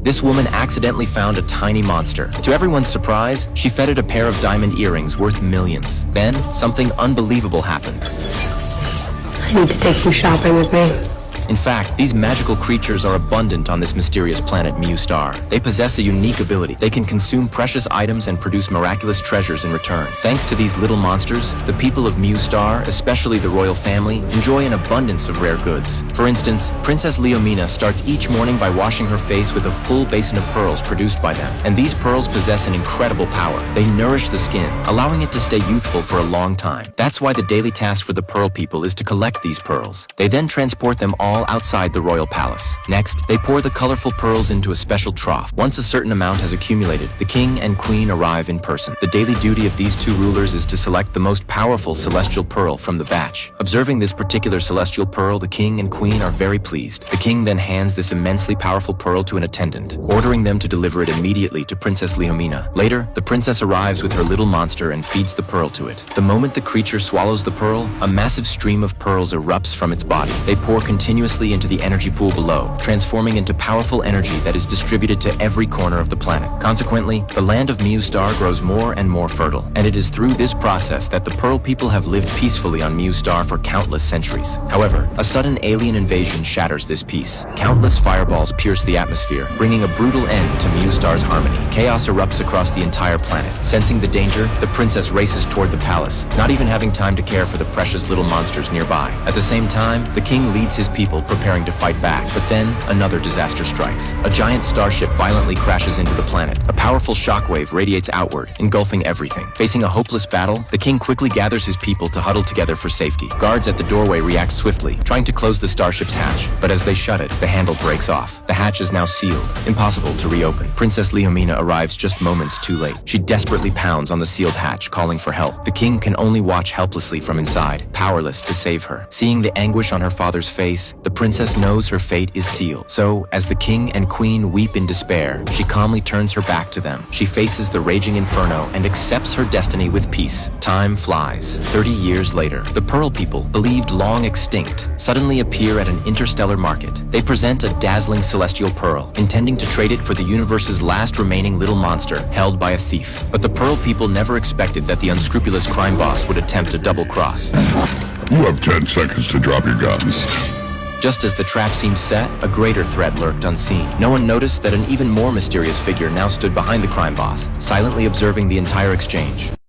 This woman accidentally found a tiny monster. To everyone's surprise, she fed it a pair of diamond earrings worth millions. Then, something unbelievable happened. I need to take you shopping with me. In fact, these magical creatures are abundant on this mysterious planet Mu Star. They possess a unique ability. They can consume precious items and produce miraculous treasures in return. Thanks to these little monsters, the people of Mu Star, especially the royal family, enjoy an abundance of rare goods. For instance, Princess Leomina starts each morning by washing her face with a full basin of pearls produced by them. And these pearls possess an incredible power. They nourish the skin, allowing it to stay youthful for a long time. That's why the daily task for the Pearl People is to collect these pearls. They then transport them all outside the royal palace. Next, they pour the colorful pearls into a special trough. Once a certain amount has accumulated, the king and queen arrive in person. The daily duty of these two rulers is to select the most powerful celestial pearl from the batch. Observing this particular celestial pearl, the king and queen are very pleased. The king then hands this immensely powerful pearl to an attendant, ordering them to deliver it immediately to Princess Leomina. Later, the princess arrives with her little monster and feeds the pearl to it. The moment the creature swallows the pearl, a massive stream of pearls erupts from its body. They pour continuously into the energy pool below, transforming into powerful energy that is distributed to every corner of the planet. Consequently, the land of Mu Star grows more and more fertile, and it is through this process that the Pearl People have lived peacefully on Mu Star for countless centuries. However, a sudden alien invasion shatters this peace. Countless fireballs pierce the atmosphere, bringing a brutal end to Mu Star's harmony. Chaos erupts across the entire planet. Sensing the danger, the princess races toward the palace, not even having time to care for the precious little monsters nearby. At the same time, the king leads his people, preparing to fight back, but then another disaster strikes. A giant starship violently crashes into the planet. A powerful shockwave radiates outward, engulfing everything. Facing a hopeless battle, the king quickly gathers his people to huddle together for safety. Guards at the doorway react swiftly, trying to close the starship's hatch, but as they shut it, the handle breaks off. The hatch is now sealed, impossible to reopen. Princess Leomina arrives just moments too late. She desperately pounds on the sealed hatch, calling for help. The king can only watch helplessly from inside, powerless to save her. Seeing the anguish on her father's face, the princess knows her fate is sealed. So, as the king and queen weep in despair, she calmly turns her back to them. She faces the raging inferno and accepts her destiny with peace. Time flies. 30 years later, the Pearl People, believed long extinct, suddenly appear at an interstellar market. They present a dazzling celestial pearl, intending to trade it for the universe's last remaining little monster, held by a thief. But the Pearl People never expected that the unscrupulous crime boss would attempt a double cross. You have 10 seconds to drop your guns. Just as the trap seemed set, a greater threat lurked unseen. No one noticed that an even more mysterious figure now stood behind the crime boss, silently observing the entire exchange.